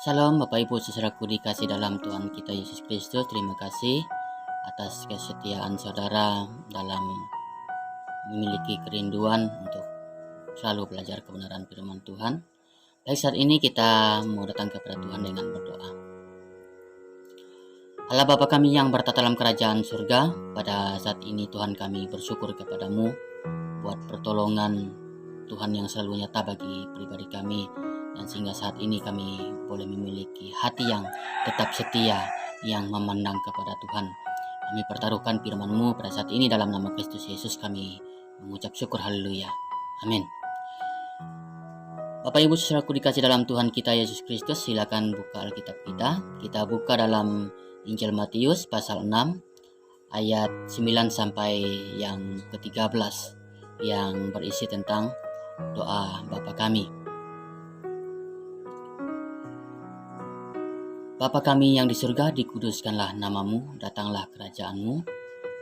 Salam Bapak Ibu saudaraku dikasih dalam Tuhan kita Yesus Kristus. Terima kasih atas kesetiaan saudara dalam memiliki kerinduan untuk selalu belajar kebenaran firman Tuhan. Baik, saat ini kita mau datang kepada Tuhan dengan berdoa. Allah Bapa kami yang bertata dalam kerajaan surga, pada saat ini Tuhan kami bersyukur kepadamu buat pertolongan Tuhan yang selalu nyata bagi pribadi kami, dan sehingga saat ini kami boleh memiliki hati yang tetap setia, yang memandang kepada Tuhan. Kami pertaruhkan firman-Mu pada saat ini dalam nama Kristus Yesus kami mengucap syukur, haleluya, amin. Bapak Ibu saudaraku dikasih dalam Tuhan kita Yesus Kristus, silakan buka Alkitab kita. Kita buka dalam Injil Matius pasal 6 ayat 9 sampai yang ke-13 yang berisi tentang doa Bapa kami. Bapa kami yang di surga, dikuduskanlah namamu, datanglah kerajaanmu,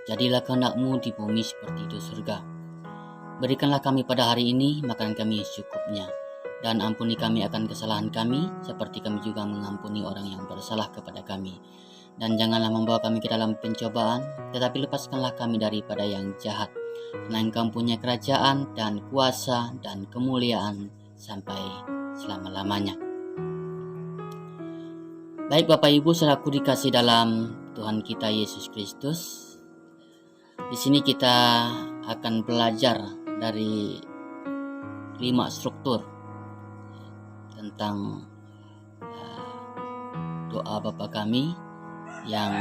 jadilah kehendak-Mu di bumi seperti di surga. Berikanlah kami pada hari ini makan kami secukupnya, dan ampuni kami akan kesalahan kami, seperti kami juga mengampuni orang yang bersalah kepada kami. Dan janganlah membawa kami ke dalam pencobaan, tetapi lepaskanlah kami daripada yang jahat. Karena Engkau punya kerajaan dan kuasa dan kemuliaan sampai selama-lamanya. Baik Bapak Ibu saudaraku dikasih dalam Tuhan kita Yesus Kristus. Di sini kita akan belajar dari 5 struktur tentang doa Bapa kami yang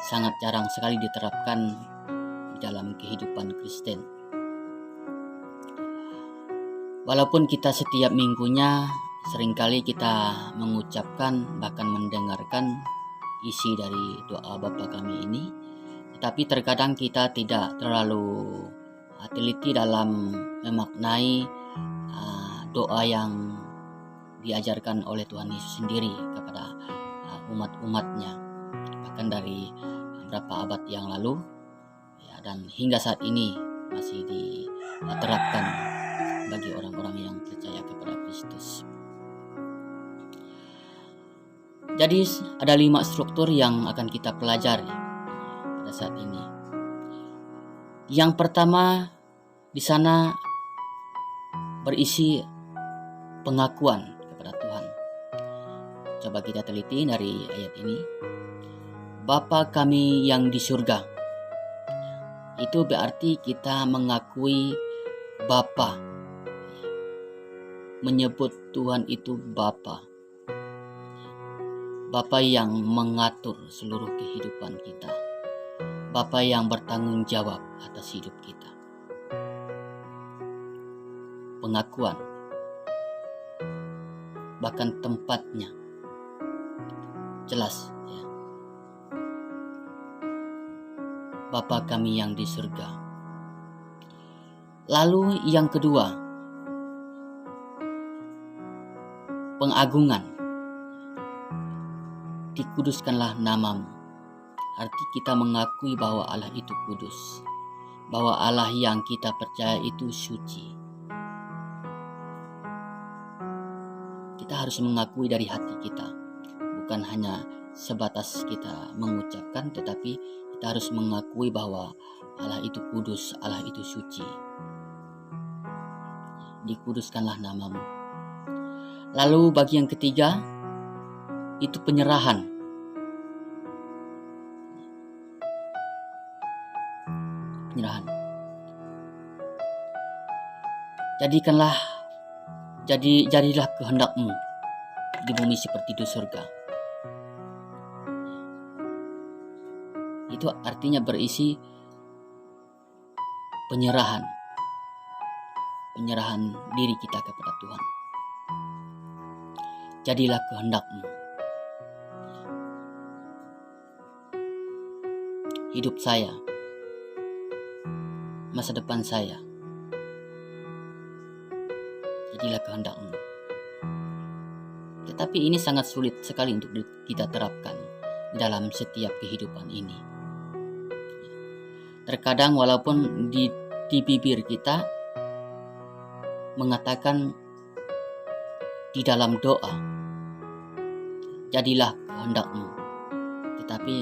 sangat jarang sekali diterapkan di dalam kehidupan Kristen. Walaupun kita setiap minggunya seringkali kita mengucapkan bahkan mendengarkan isi dari doa Bapa kami ini, tetapi terkadang kita tidak terlalu teliti dalam memaknai doa yang diajarkan oleh Tuhan Yesus sendiri kepada umat-umatnya, bahkan dari beberapa abad yang lalu ya, dan hingga saat ini masih diterapkan bagi orang-orang yang percaya kepada Kristus. Jadi ada 5 struktur yang akan kita pelajari pada saat ini. Yang pertama di sana berisi pengakuan kepada Tuhan. Coba kita teliti dari ayat ini. Bapa kami yang di surga. Itu berarti kita mengakui Bapa. Menyebut Tuhan itu Bapa. Bapa yang mengatur seluruh kehidupan kita. Bapa yang bertanggung jawab atas hidup kita. Pengakuan. Bahkan tempatnya jelas ya. Bapa kami yang di surga. Lalu yang kedua, pengagungan. Dikuduskanlah namamu. Arti kita mengakui bahwa Allah itu kudus, bahwa Allah yang kita percaya itu suci. Kita harus mengakui dari hati kita, bukan hanya sebatas kita mengucapkan, tetapi kita harus mengakui bahwa Allah itu kudus, Allah itu suci. Dikuduskanlah namamu. Lalu bagi yang ketiga, itu penyerahan. Penyerahan. Jadilah kehendak-Mu di bumi seperti di surga. Itu artinya berisi penyerahan diri kita kepada Tuhan. Jadilah kehendak-Mu. Hidup saya, masa depan saya, jadilah kehendak-Mu. Tetapi ini sangat sulit sekali untuk kita terapkan di dalam setiap kehidupan ini. Terkadang walaupun di bibir kita mengatakan di dalam doa, jadilah kehendak-Mu. Tetapi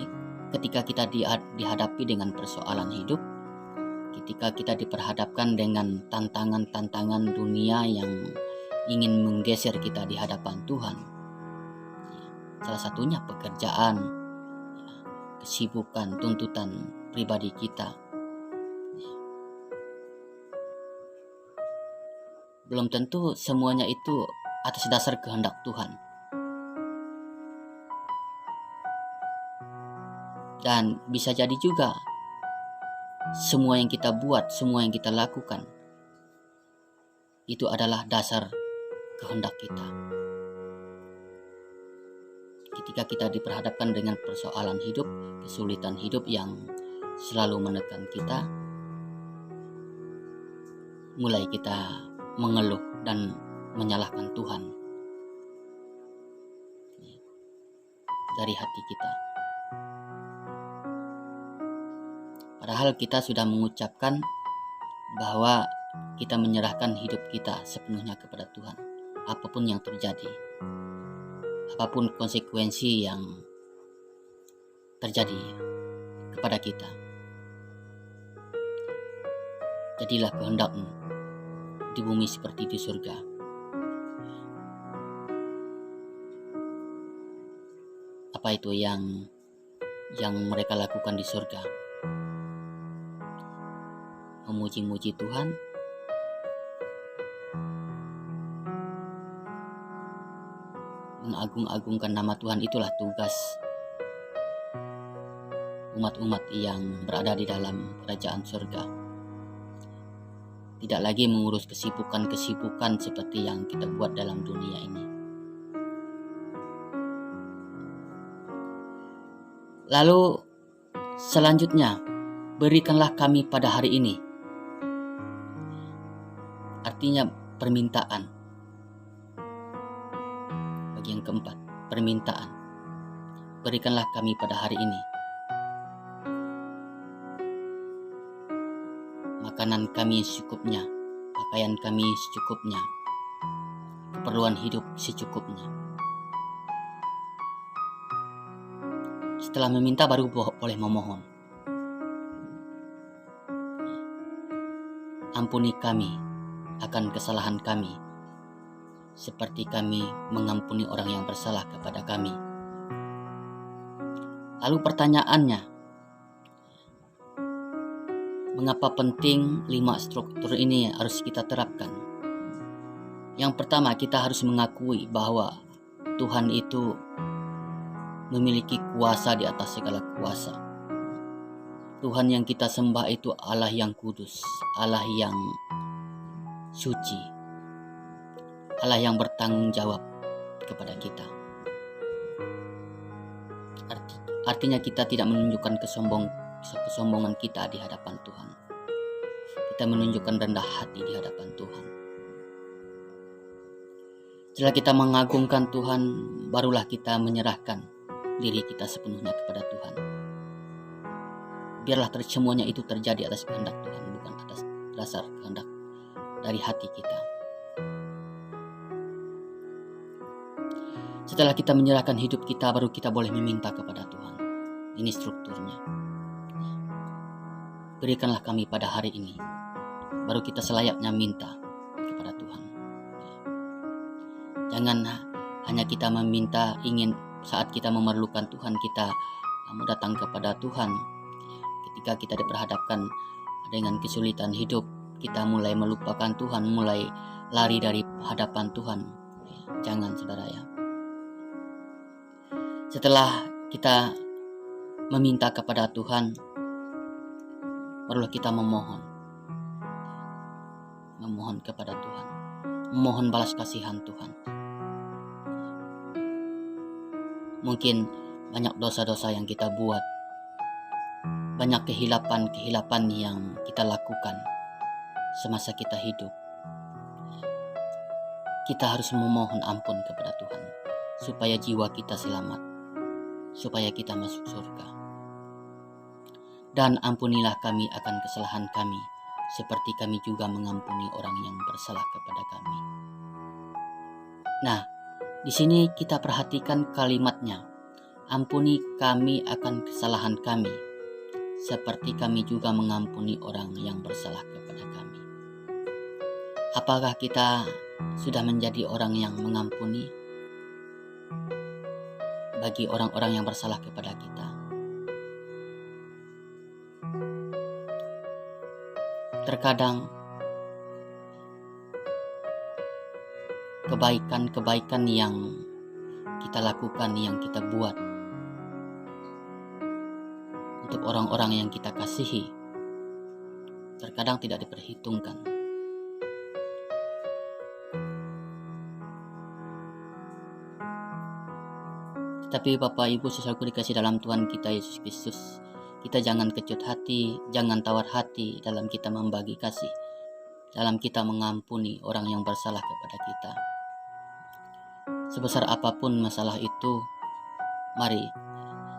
ketika kita dihadapi dengan persoalan hidup, ketika kita diperhadapkan dengan tantangan-tantangan dunia yang ingin menggeser kita di hadapan Tuhan, salah satunya pekerjaan, kesibukan, tuntutan pribadi kita, belum tentu semuanya itu atas dasar kehendak Tuhan. Dan bisa jadi juga semua yang kita buat, semua yang kita lakukan itu adalah dasar kehendak kita. Ketika kita diperhadapkan dengan persoalan hidup, kesulitan hidup yang selalu menekan kita, mulai kita mengeluh dan menyalahkan Tuhan dari hati kita. Padahal kita sudah mengucapkan bahwa kita menyerahkan hidup kita sepenuhnya kepada Tuhan. Apapun yang terjadi, apapun konsekuensi yang terjadi kepada kita, jadilah kehendak-Mu di bumi seperti di surga. Apa itu yang mereka lakukan di surga? Memuji-muji Tuhan, mengagung-agungkan nama Tuhan. Itulah tugas umat-umat yang berada di dalam kerajaan surga. Tidak lagi mengurus kesibukan-kesibukan seperti yang kita buat dalam dunia ini. Lalu selanjutnya, berikanlah kami pada hari ini. Artinya permintaan. Bagian keempat, permintaan. Berikanlah kami pada hari ini makanan kami secukupnya, pakaian kami secukupnya, keperluan hidup secukupnya. Setelah meminta baru boleh memohon. Ampuni kami akan kesalahan kami, seperti kami mengampuni orang yang bersalah kepada kami. Lalu pertanyaannya, mengapa penting 5 struktur ini harus kita terapkan? Yang pertama, kita harus mengakui bahwa Tuhan itu memiliki kuasa di atas segala kuasa. Tuhan yang kita sembah itu Allah yang kudus, Allah yang suci, Allah yang bertanggung jawab kepada kita. Artinya kita tidak menunjukkan kesombongan kita di hadapan Tuhan. Kita menunjukkan rendah hati di hadapan Tuhan. Setelah kita mengagungkan Tuhan, barulah kita menyerahkan diri kita sepenuhnya kepada Tuhan. Biarlah semuanya itu terjadi atas kehendak Tuhan, bukan atas dasar kehendak dari hati kita. Setelah kita menyerahkan hidup kita, baru kita boleh meminta kepada Tuhan. Ini strukturnya. Berikanlah kami pada hari ini. Baru kita selayaknya minta kepada Tuhan. Jangan hanya kita meminta, ingin saat kita memerlukan Tuhan, kita mau datang kepada Tuhan. Ketika kita diperhadapkan dengan kesulitan hidup, kita mulai melupakan Tuhan, mulai lari dari hadapan Tuhan. Jangan, saudara ya. Setelah kita meminta kepada Tuhan, barulah kita memohon kepada Tuhan, memohon balas kasihan Tuhan. Mungkin banyak dosa-dosa yang kita buat, banyak kehilapan yang kita lakukan semasa kita hidup. Kita harus memohon ampun kepada Tuhan, supaya jiwa kita selamat, supaya kita masuk surga. Dan ampunilah kami akan kesalahan kami, seperti kami juga mengampuni orang yang bersalah kepada kami. Nah, Di sini kita perhatikan kalimatnya, ampuni kami akan kesalahan kami, seperti kami juga mengampuni orang yang bersalah kepada kami. Apakah kita sudah menjadi orang yang mengampuni bagi orang-orang yang bersalah kepada kita? Terkadang kebaikan-kebaikan yang kita lakukan, yang kita buat untuk orang-orang yang kita kasihi, terkadang tidak diperhitungkan. Tapi Bapak Ibu saudaraku dikasih dalam Tuhan kita Yesus Kristus, kita jangan kecut hati, jangan tawar hati dalam kita membagi kasih, dalam kita mengampuni orang yang bersalah kepada kita. Sebesar apapun masalah itu, mari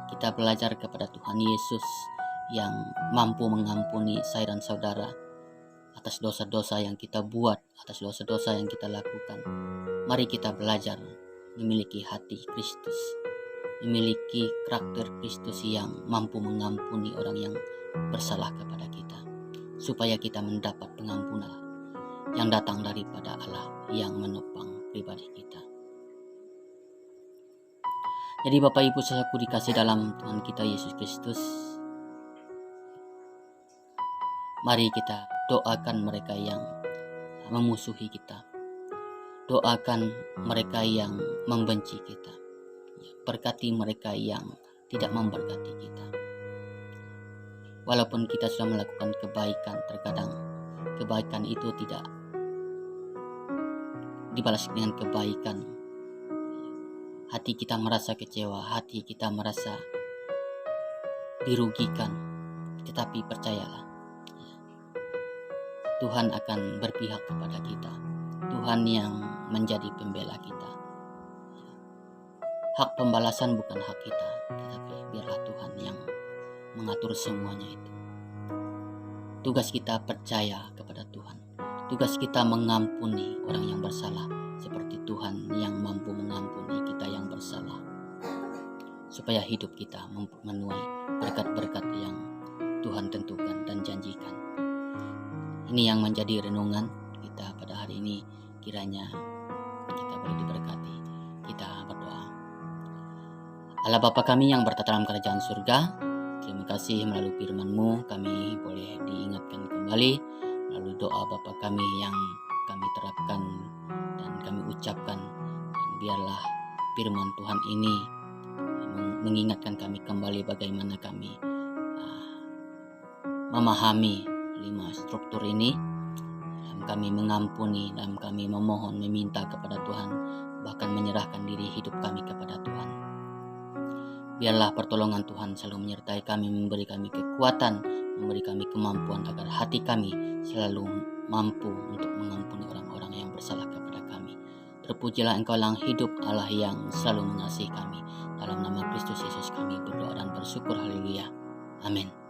kita belajar kepada Tuhan Yesus yang mampu mengampuni saya dan saudara atas dosa-dosa yang kita buat, atas dosa-dosa yang kita lakukan. Mari kita belajar memiliki hati Kristus, memiliki karakter Kristus yang mampu mengampuni orang yang bersalah kepada kita, supaya kita mendapat pengampunan yang datang daripada Allah yang menopang pribadi kita. Jadi Bapak Ibu saudaraku dikasih dalam Tuhan kita Yesus Kristus, mari kita doakan mereka yang memusuhi kita, doakan mereka yang membenci kita, berkati mereka yang tidak memberkati kita. Walaupun kita sudah melakukan kebaikan, terkadang kebaikan itu tidak dibalas dengan kebaikan. Hati kita merasa kecewa, hati kita merasa dirugikan. Tetapi percayalah, Tuhan akan berpihak kepada kita. Tuhan yang menjadi pembela kita. Hak pembalasan bukan hak kita, tetapi biarlah Tuhan yang mengatur semuanya itu. Tugas kita percaya kepada Tuhan. Tugas kita mengampuni orang yang bersalah, seperti Tuhan yang mampu mengampuni kita yang bersalah, supaya hidup kita memenuhi berkat-berkat yang Tuhan tentukan dan janjikan. Ini yang menjadi renungan kita pada hari ini. Kiranya kita boleh diberkati. Kita berdoa. Allah Bapa kami yang bertata dalam kerajaan surga, terima kasih melalui firman-Mu kami boleh diingatkan kembali melalui doa Bapa kami yang kami terapkan dan kami ucapkan. Dan biarlah firman Tuhan ini mengingatkan kami kembali bagaimana kami memahami 5 struktur ini, dalam kami mengampuni, dalam kami memohon, meminta kepada Tuhan, bahkan menyerahkan diri hidup kami kepada Tuhan. Biarlah pertolongan Tuhan selalu menyertai kami, memberi kami kekuatan, memberi kami kemampuan agar hati kami selalu mampu untuk mengampuni orang-orang yang bersalah kepada kami. Terpujilah Engkau yang hidup, Allah yang selalu mengasihi kami. Dalam nama Kristus Yesus kami berdoa dan bersyukur. Haleluya. Amin.